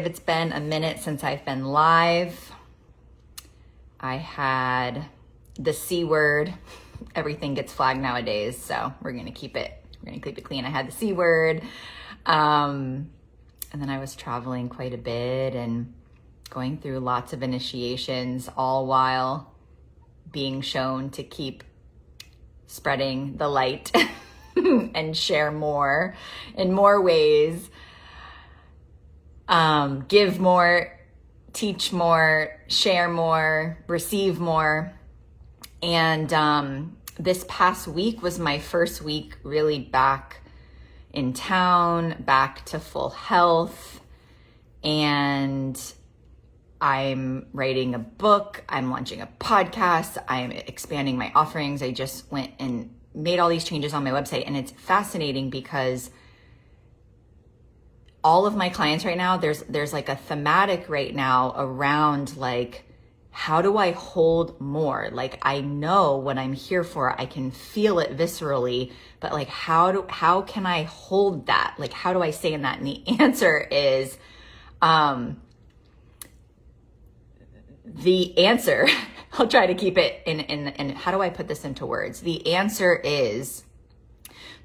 It's been a minute since I've been live. I had the C word. Everything gets flagged nowadays, so we're gonna keep it clean. I had the C word. And then I was traveling quite a bit and going through lots of initiations, all while being shown to keep spreading the light and share more in more ways. Give more, teach more, share more, receive more. And this past week was my first week really back in town, back to full health. And I'm writing a book, I'm launching a podcast, I'm expanding my offerings. I just went and made all these changes on my website, and it's fascinating because all of my clients right now, there's like a thematic right now around like, how do I hold more? Like, I know what I'm here for. I can feel it viscerally, but like, how can I hold that? Like, how do I stay in that? And the answer is, I'll try to keep it in how do I put this into words? The answer is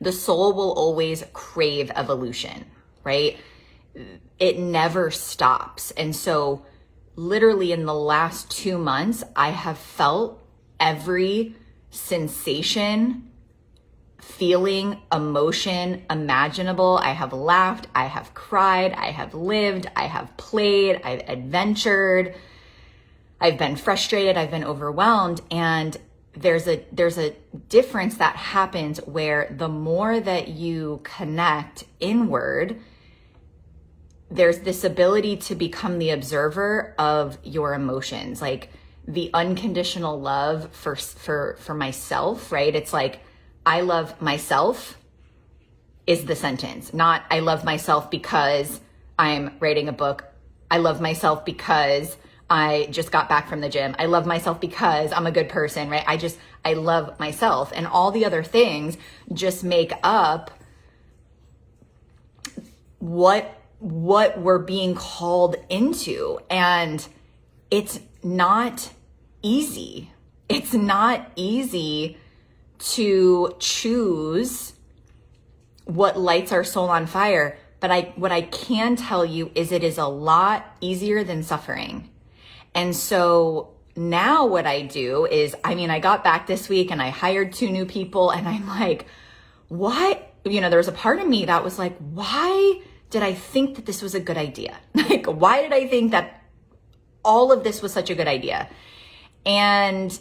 the soul will always crave evolution, right? It never stops. And so literally in the last 2 months, I have felt every sensation, feeling, emotion imaginable. I have laughed, I have cried, I have lived, I have played, I've adventured, I've been frustrated, I've been overwhelmed. And there's a difference that happens where the more that you connect inward, there's this ability to become the observer of your emotions, like the unconditional love for myself, right? It's like, I love myself is the sentence, not I love myself because I'm writing a book. I love myself because I just got back from the gym. I love myself because I'm a good person, right? I love myself, and all the other things just make up what we're being called into. And it's not easy. It's not easy to choose what lights our soul on fire. But what I can tell you is it is a lot easier than suffering. And so now what I do is, I got back this week and I hired 2 new people, and I'm like, what? There was a part of me that was like, why did I think that this was a good idea? Like, why did I think that all of this was such a good idea? And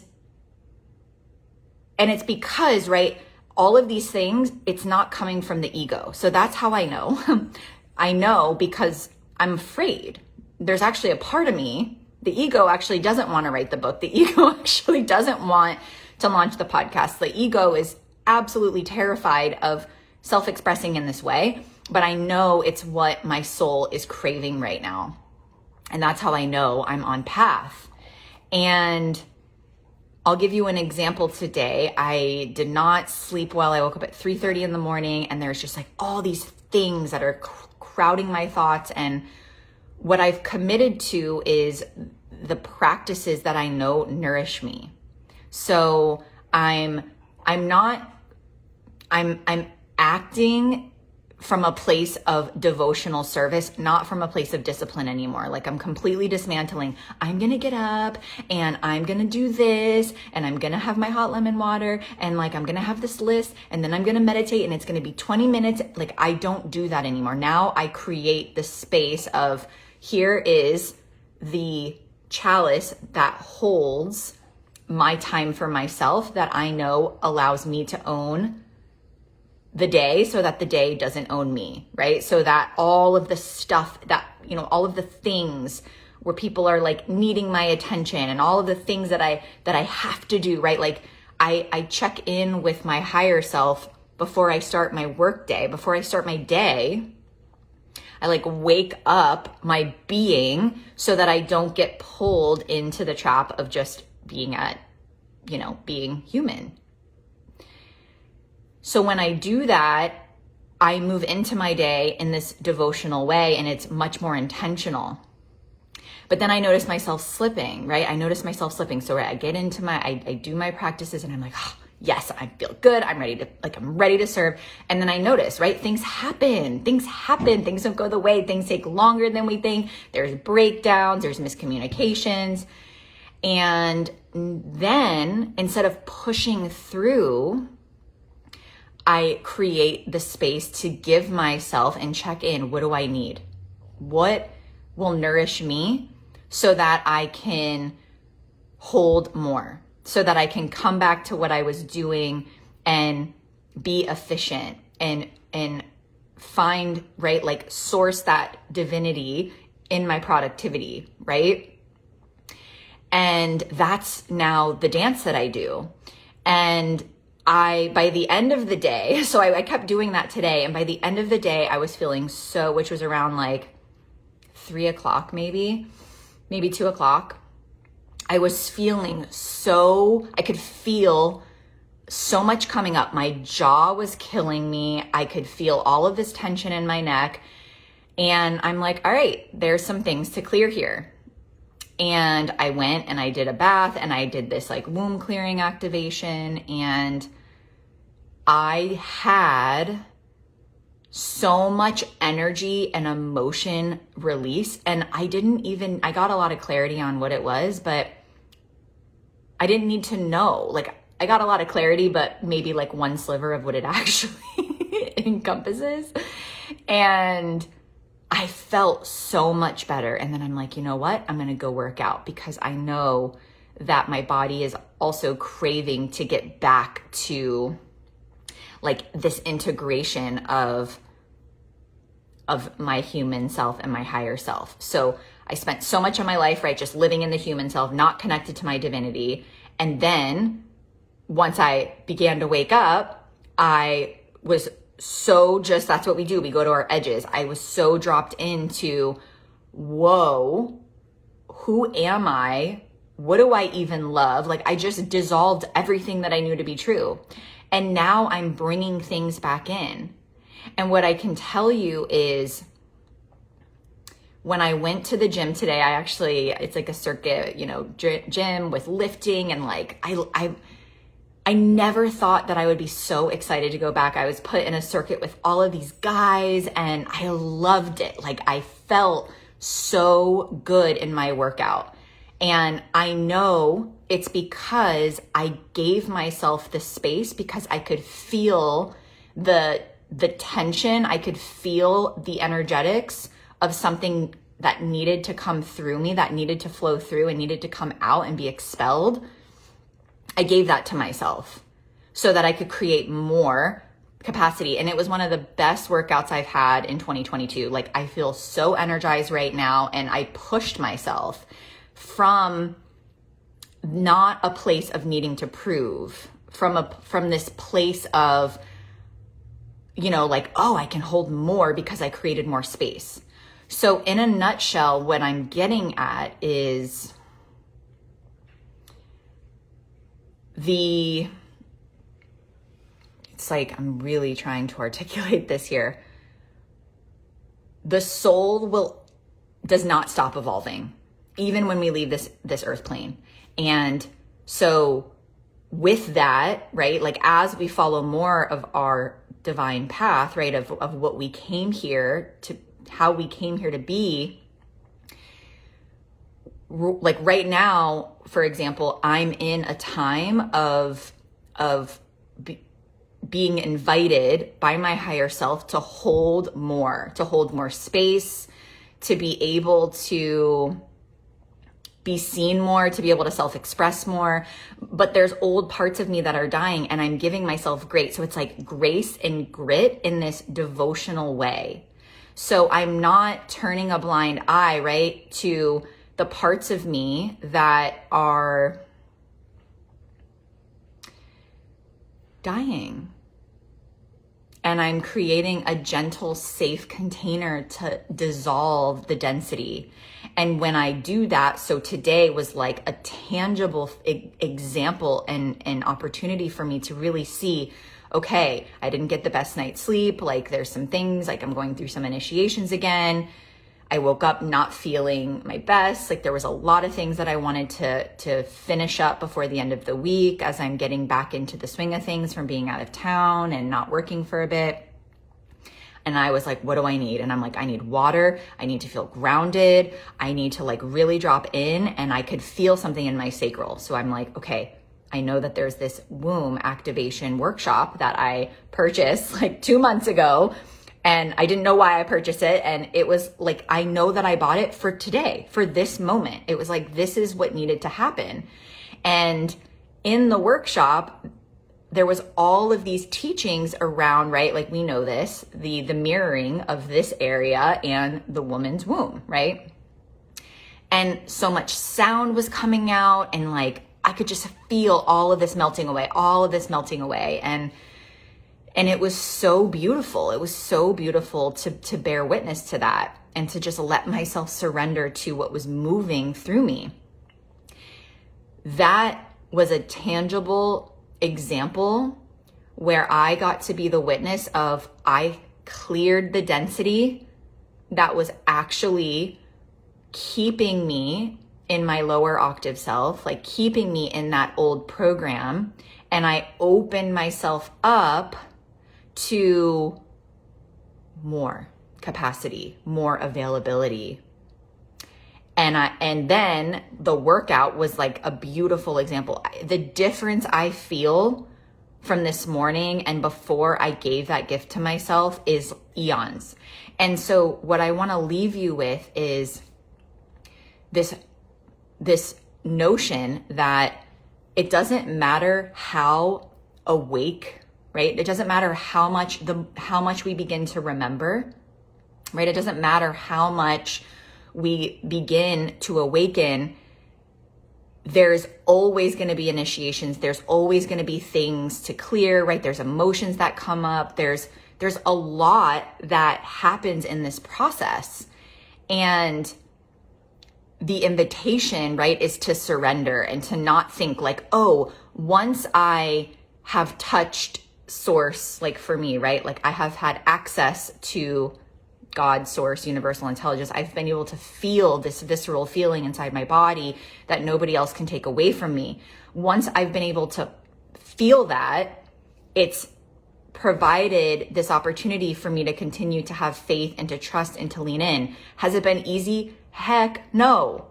it's because, right, all of these things, it's not coming from the ego. So that's how I know. I know because I'm afraid. There's actually a part of me, the ego actually doesn't want to write the book. The ego actually doesn't want to launch the podcast. The ego is absolutely terrified of self-expressing in this way. But I know it's what my soul is craving right now. And that's how I know I'm on path. And I'll give you an example today. I did not sleep well. I woke up at 3:30 in the morning, and there's just like all these things that are crowding my thoughts. And what I've committed to is the practices that I know nourish me. So I'm acting from a place of devotional service, not from a place of discipline anymore. Like, I'm completely dismantling. I'm going to get up and I'm going to do this, and I'm going to have my hot lemon water, and like, I'm going to have this list, and then I'm going to meditate, and it's going to be 20 minutes. Like, I don't do that anymore. Now I create the space of, here is the chalice that holds my time for myself that I know allows me to own the day, so that the day doesn't own me, right? So that all of the stuff that, all of the things where people are like needing my attention, and all of the things that I have to do, right? Like, I check in with my higher self before I start my work day, before I start my day. I like wake up my being so that I don't get pulled into the trap of just being being human. So when I do that, I move into my day in this devotional way and it's much more intentional. But then I notice myself slipping, right? I notice myself slipping. So I get into I do my practices and I'm like, oh, yes, I feel good. I'm ready to serve. And then I notice, right? Things happen. Things don't go the way. Things take longer than we think. There's breakdowns. There's miscommunications. And then instead of pushing through, I create the space to give myself and check in. What do I need? What will nourish me so that I can hold more, so that I can come back to what I was doing and be efficient and find, right, like source that divinity in my productivity, right? And that's now the dance that I do. And by the end of the day, so I kept doing that today. And by the end of the day, I was feeling which was around like 3 o'clock, maybe 2 o'clock. I was feeling I could feel so much coming up. My jaw was killing me. I could feel all of this tension in my neck. And I'm like, all right, there's some things to clear here. And I went and I did a bath and I did this like womb clearing activation. And I had so much energy and emotion release. And I got a lot of clarity on what it was, but I didn't need to know. Like, I got a lot of clarity, but maybe like one sliver of what it actually encompasses. And I felt so much better. And then I'm like, you know what? I'm going to go work out because I know that my body is also craving to get back to like this integration of my human self and my higher self. So I spent so much of my life, right, just living in the human self, not connected to my divinity. And then once I began to wake up, I was that's what we do. We go to our edges. I was so dropped into, whoa, who am I? What do I even love? Like, I just dissolved everything that I knew to be true. And now I'm bringing things back in. And what I can tell you is when I went to the gym today, it's like a circuit, gym with lifting and like, I never thought that I would be so excited to go back. I was put in a circuit with all of these guys and I loved it. Like, I felt so good in my workout. And I know it's because I gave myself the space because I could feel the tension. I could feel the energetics of something that needed to come through me, that needed to flow through and needed to come out and be expelled. I gave that to myself so that I could create more capacity. And it was one of the best workouts I've had in 2022. Like, I feel so energized right now. And I pushed myself from not a place of needing to prove, from this place of, like, oh, I can hold more because I created more space. So in a nutshell, what I'm getting at is it's like, I'm really trying to articulate this here. The soul does not stop evolving, even when we leave this earth plane. And so with that, right, like as we follow more of our divine path, right, of what we came here to, how we came here to be, like right now, for example, I'm in a time of being invited by my higher self to hold more space, to be able to be seen more, to be able to self-express more. But there's old parts of me that are dying and I'm giving myself grace. So it's like grace and grit in this devotional way. So I'm not turning a blind eye, right, to the parts of me that are dying. And I'm creating a gentle, safe container to dissolve the density. And when I do that, so today was like a tangible example and opportunity for me to really see, okay, I didn't get the best night's sleep. Like there's some things, like I'm going through some initiations again. I woke up not feeling my best. Like there was a lot of things that I wanted to finish up before the end of the week as I'm getting back into the swing of things from being out of town and not working for a bit. And I was like, what do I need? And I'm like, I need water. I need to feel grounded. I need to like really drop in, and I could feel something in my sacral. So I'm like, okay, I know that there's this womb activation workshop that I purchased like 2 months ago, and I didn't know why I purchased it. And it was like, I know that I bought it for today, for this moment. It was like, this is what needed to happen. And in the workshop, there was all of these teachings around, right? Like we know this, the mirroring of this area and the woman's womb, right? And so much sound was coming out, and like, I could just feel all of this melting away, And it was so beautiful. It was so beautiful to bear witness to that and to just let myself surrender to what was moving through me. That was a tangible example where I got to be the witness of, I cleared the density that was actually keeping me in my lower octave self, like keeping me in that old program. And I opened myself up to more capacity, more availability. And then the workout was like a beautiful example. The difference I feel from this morning and before I gave that gift to myself is eons. And so what I want to leave you with is this notion that it doesn't matter how awake, right? It doesn't matter how much we begin to remember, right? It doesn't matter how much we begin to awaken. There's always going to be initiations. There's always going to be things to clear, right? There's emotions that come up. There's a lot that happens in this process. And the invitation, right, is to surrender and to not think like, oh, once I have touched source, like for me, right? Like I have had access to God, source, universal intelligence. I've been able to feel this visceral feeling inside my body that nobody else can take away from me. Once I've been able to feel that, it's provided this opportunity for me to continue to have faith and to trust and to lean in. Has it been easy? Heck no.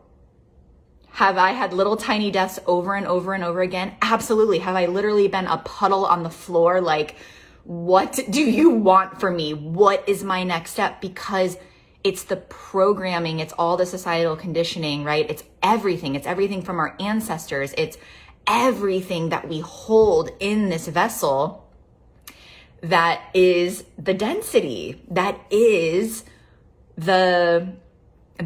Have I had little tiny deaths over and over and over again? Absolutely. Have I literally been a puddle on the floor like, what do you want from me? What is my next step? Because it's the programming, it's all the societal conditioning, right? It's everything. It's everything from our ancestors. It's everything that we hold in this vessel that is the density, that is the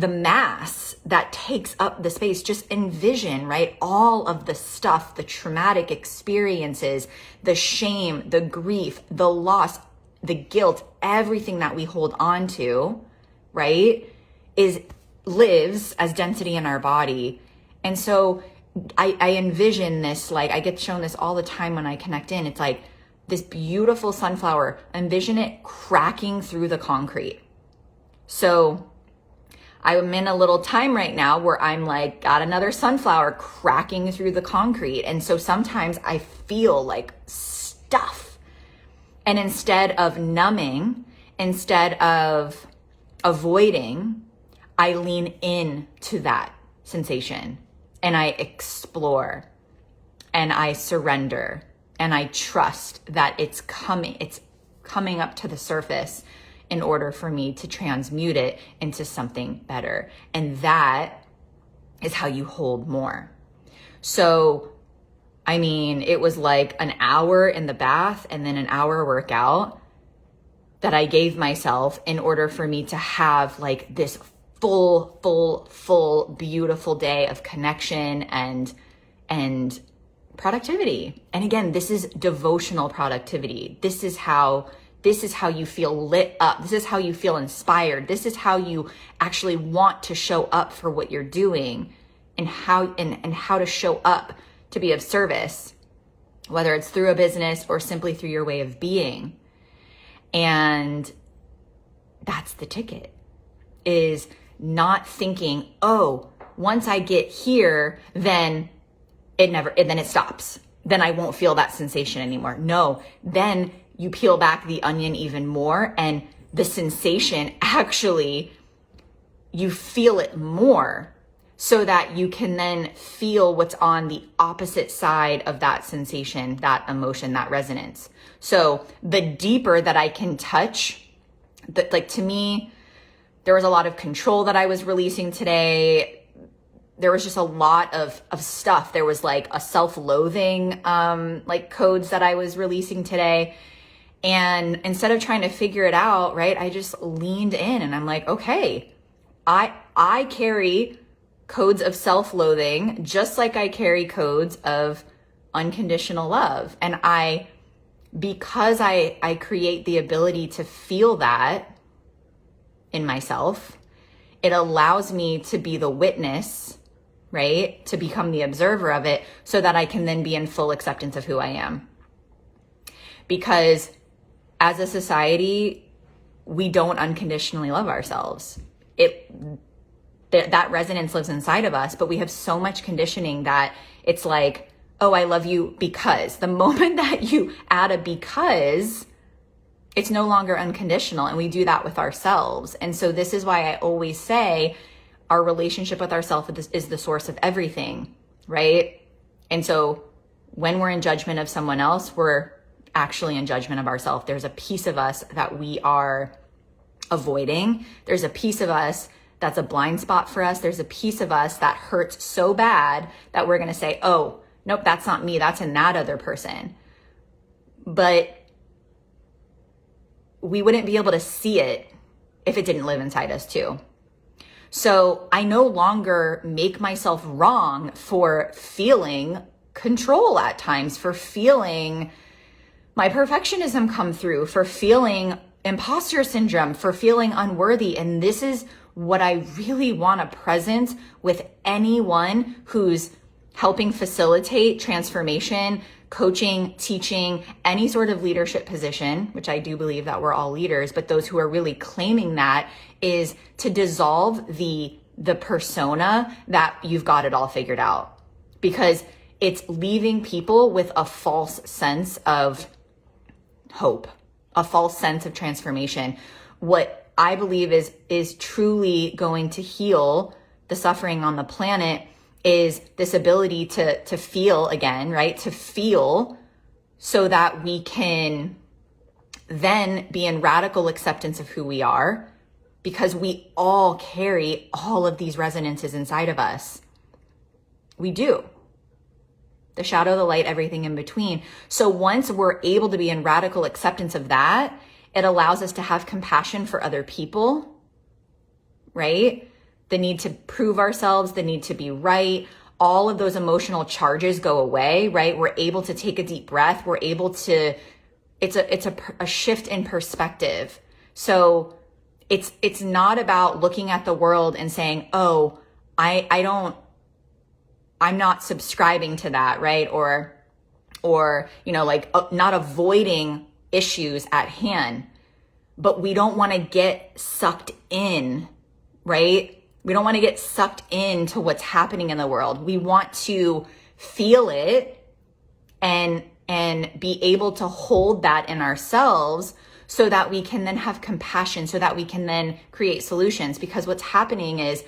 mass that takes up the space. Just envision, right? All of the stuff, the traumatic experiences, the shame, the grief, the loss, the guilt, everything that we hold on to, right, lives as density in our body. And so I envision this, like I get shown this all the time when I connect in. It's like this beautiful sunflower. Envision it cracking through the concrete. So I'm in a little time right now where I'm like, got another sunflower cracking through the concrete. And so sometimes I feel like stuff. And instead of numbing, instead of avoiding, I lean in to that sensation and I explore and I surrender and I trust that it's coming up to the surface in order for me to transmute it into something better. And that is how you hold more. So, I mean, it was like an hour in the bath and then an hour workout that I gave myself in order for me to have like this full, beautiful day of connection and productivity. And again, this is devotional productivity. This is how you feel lit up. This is how you feel inspired. This is how you actually want to show up for what you're doing and how to show up to be of service. whether it's through a business or simply through your way of being. And that's the ticket, is not thinking, oh, once I get here, then it stops. Then I won't feel that sensation anymore. No, then you peel back the onion even more, and the sensation actually, you feel it more, so that you can then feel what's on the opposite side of that sensation, that emotion, that resonance. So the deeper that I can touch, like to me, there was a lot of control that I was releasing today. There was just a lot of stuff. There was like a self-loathing, like codes that I was releasing today. And instead of trying to figure it out, right, I just leaned in and I'm like, okay, I carry codes of self-loathing just like I carry codes of unconditional love. And because I create the ability to feel that in myself, it allows me to be the witness, right? To become the observer of it, so that I can then be in full acceptance of who I am. Because as a society, we don't unconditionally love ourselves. That resonance lives inside of us, but we have so much conditioning that it's like, oh, I love you because. The moment that you add a because, it's no longer unconditional, and we do that with ourselves. And so this is why I always say our relationship with ourselves is the source of everything, right? And so when we're in judgment of someone else, we're actually in judgment of ourselves. There's a piece of us that we are avoiding. There's a piece of us that's a blind spot for us. There's a piece of us that hurts so bad that we're going to say, oh, nope, that's not me. That's in that other person. But we wouldn't be able to see it if it didn't live inside us too. So I no longer make myself wrong for feeling control at times, for feeling my perfectionism come through, for feeling imposter syndrome, for feeling unworthy. And this is what I really want to present with anyone who's helping facilitate transformation, coaching, teaching, any sort of leadership position, which I do believe that we're all leaders, but those who are really claiming that, is to dissolve the persona that you've got it all figured out, because it's leaving people with a false sense of hope, a false sense of transformation. What I believe is truly going to heal the suffering on the planet is this ability to feel again, right? To feel, so that we can then be in radical acceptance of who we are, because we all carry all of these resonances inside of us. We do. The shadow, the light, everything in between. So once we're able to be in radical acceptance of that, it allows us to have compassion for other people, right? The need to prove ourselves, the need to be right, all of those emotional charges go away, right? We're able to take a deep breath. We're able to, it's a shift in perspective. So it's not about looking at the world and saying, oh, I'm not subscribing to that, right? Or, not avoiding issues at hand, but we don't want to get sucked in, right? We don't want to get sucked into what's happening in the world. We want to feel it and be able to hold that in ourselves, so that we can then have compassion, so that we can then create solutions. Because what's happening is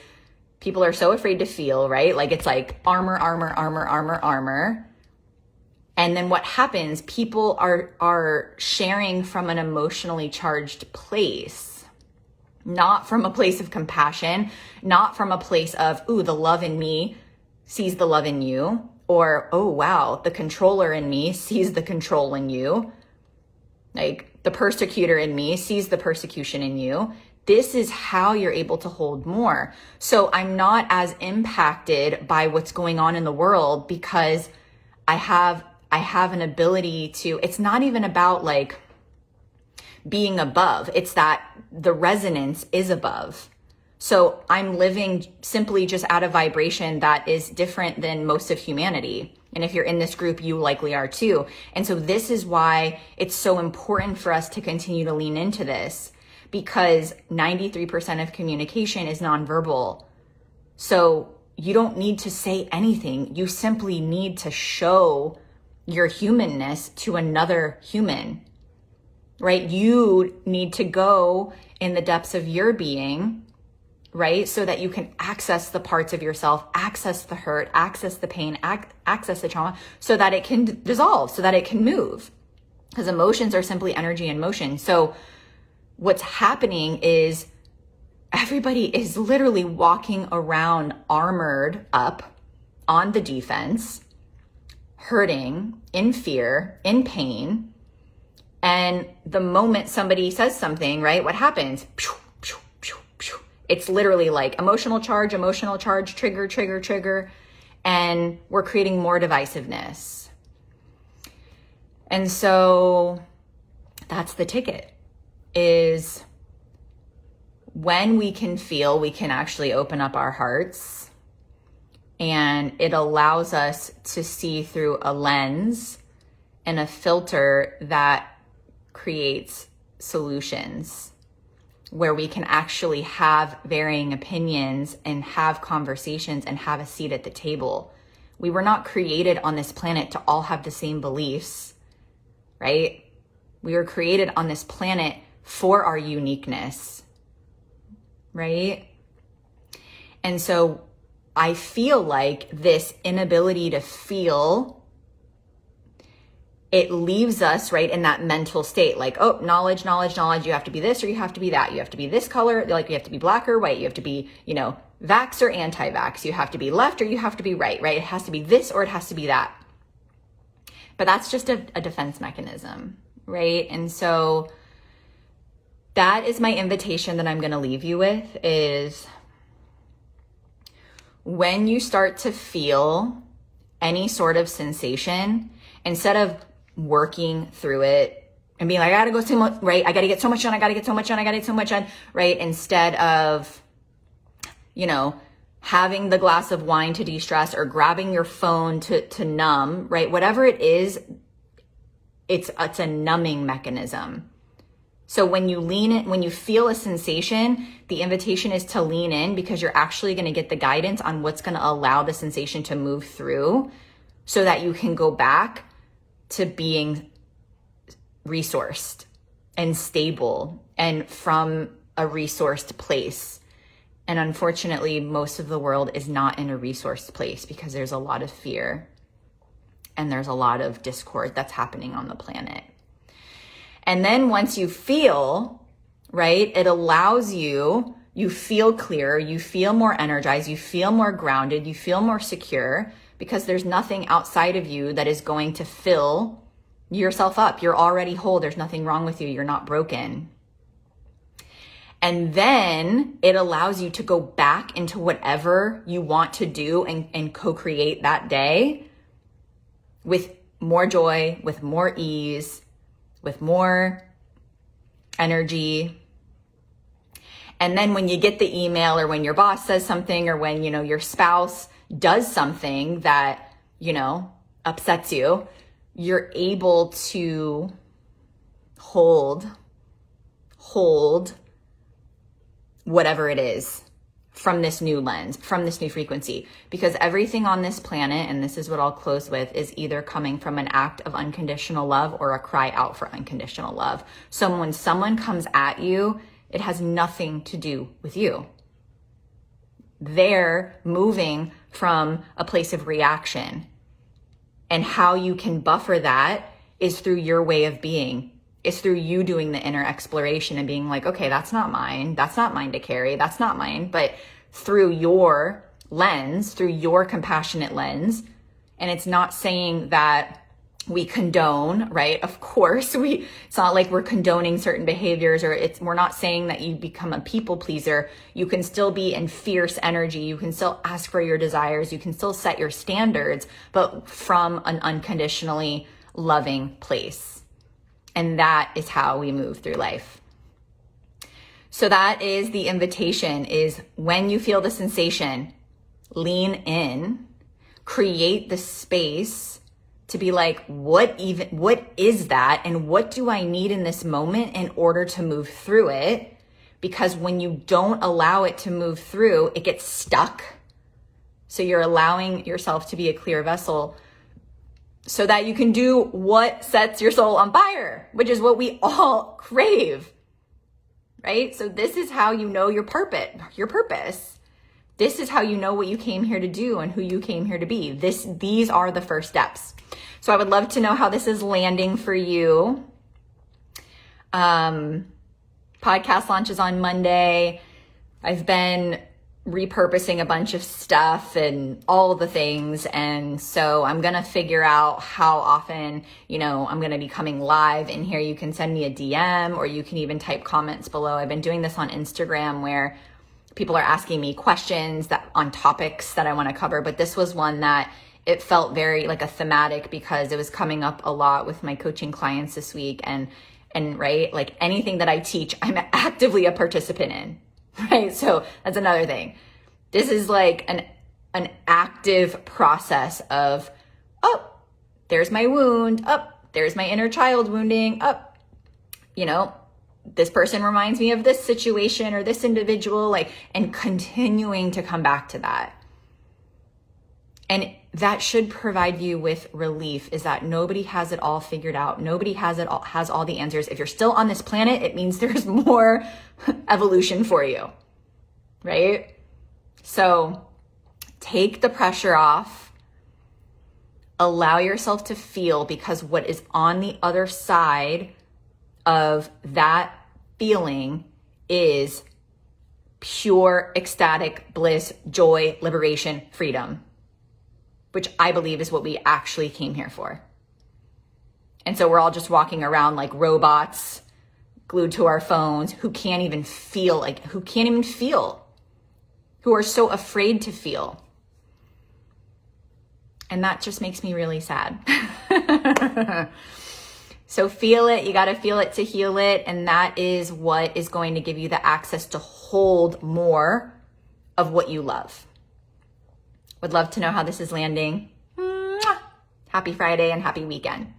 people are so afraid to feel, right? Like it's like armor. And then what happens, people are sharing from an emotionally charged place, not from a place of compassion, not from a place of, ooh, the love in me sees the love in you, or, oh, wow, the controller in me sees the control in you. Like the persecutor in me sees the persecution in you. This is how you're able to hold more. So I'm not as impacted by what's going on in the world, because I have an ability to, it's not even about like being above. It's that the resonance is above. So I'm living simply just at a vibration that is different than most of humanity, And if you're in this group, you likely are too. And so this is why it's so important for us to continue to lean into this, because 93% of communication is nonverbal. So you don't need to say anything. You simply need to show your humanness to another human, right? You need to go in the depths of your being, right? So that you can access the parts of yourself, access the hurt, access the pain, access the trauma, so that it can dissolve, so that it can move. Because emotions are simply energy in motion. So what's happening is everybody is literally walking around armored up on the defense, hurting, in fear, in pain. And the moment somebody says something, right, what happens? It's literally like emotional charge, trigger, trigger, trigger. And we're creating more divisiveness. And so that's the ticket, is when we can feel, we can actually open up our hearts, and it allows us to see through a lens and a filter that creates solutions, where we can actually have varying opinions and have conversations and have a seat at the table. We were not created on this planet to all have the same beliefs, right? We were created on this planet for our uniqueness, right? And so I feel like this inability to feel, it leaves us right in that mental state, like, oh, knowledge, you have to be this or you have to be that. You have to be this color, like you have to be black or white. You have to be, vax or anti-vax. You have to be left or you have to be right? It has to be this or it has to be that. But that's just a defense mechanism, right? And so that is my invitation that I'm going to leave you with, is when you start to feel any sort of sensation, instead of working through it and being like, I gotta go so much, right? I gotta get so much done, right? Instead of, having the glass of wine to de-stress or grabbing your phone to numb, right? Whatever it is, it's a numbing mechanism. So when you lean in, when you feel a sensation, the invitation is to lean in, because you're actually going to get the guidance on what's going to allow the sensation to move through, so that you can go back to being resourced and stable and from a resourced place. And unfortunately, most of the world is not in a resourced place, because there's a lot of fear and there's a lot of discord that's happening on the planet. And then once you feel, right, it allows you feel clearer, you feel more energized, you feel more grounded, you feel more secure, because there's nothing outside of you that is going to fill yourself up. You're already whole. There's nothing wrong with you. You're not broken. And then it allows you to go back into whatever you want to do and co-create that day with more joy, with more ease, with more energy. And then when you get the email, or when your boss says something, or when, your spouse does something that, upsets you, you're able to hold whatever it is from this new lens, from this new frequency. Because everything on this planet, and this is what I'll close with, is either coming from an act of unconditional love or a cry out for unconditional love. So when someone comes at you, it has nothing to do with you. They're moving from a place of reaction. And how you can buffer that is through your way of being. It's through you doing the inner exploration and being like, okay, that's not mine. That's not mine to carry. That's not mine. But through your lens, through your compassionate lens. And it's not saying that we condone, right? Of course, it's not like we're condoning certain behaviors, or we're not saying that you become a people pleaser. You can still be in fierce energy. You can still ask for your desires. You can still set your standards, but from an unconditionally loving place. And that is how we move through life. So that is the invitation, is when you feel the sensation, lean in. create the space to be like, what is that? And what do I need in this moment in order to move through it? Because when you don't allow it to move through, it gets stuck. So you're allowing yourself to be a clear vessel so that you can do what sets your soul on fire, which is what we all crave, right? So this is how you know your purpose. This is how you know what you came here to do and who you came here to be. These are the first steps. So I would love to know how this is landing for you. Podcast launches on Monday. I've been repurposing a bunch of stuff and all the things. And so I'm going to figure out how often, I'm going to be coming live in here. You can send me a DM or you can even type comments below. I've been doing this on Instagram where people are asking me questions on topics that I want to cover. But this was one that it felt very like a thematic because it was coming up a lot with my coaching clients this week. And right, like anything that I teach, I'm actively a participant in. Right. So that's another thing. This is like an active process of, oh, there's my wound. Oh, there's my inner child wounding. Oh, this person reminds me of this situation or this individual, and continuing to come back to that. And that should provide you with relief, is that nobody has it all figured out. Nobody has all the answers. If you're still on this planet, it means there's more evolution for you, right? So take the pressure off, allow yourself to feel, because what is on the other side of that feeling is pure ecstatic bliss, joy, liberation, freedom, which I believe is what we actually came here for. And so we're all just walking around like robots glued to our phones who can't even feel, who are so afraid to feel. And that just makes me really sad. So feel it. You got to feel it to heal it. And that is what is going to give you the access to hold more of what you love. Would love to know how this is landing. Mwah! Happy Friday and happy weekend.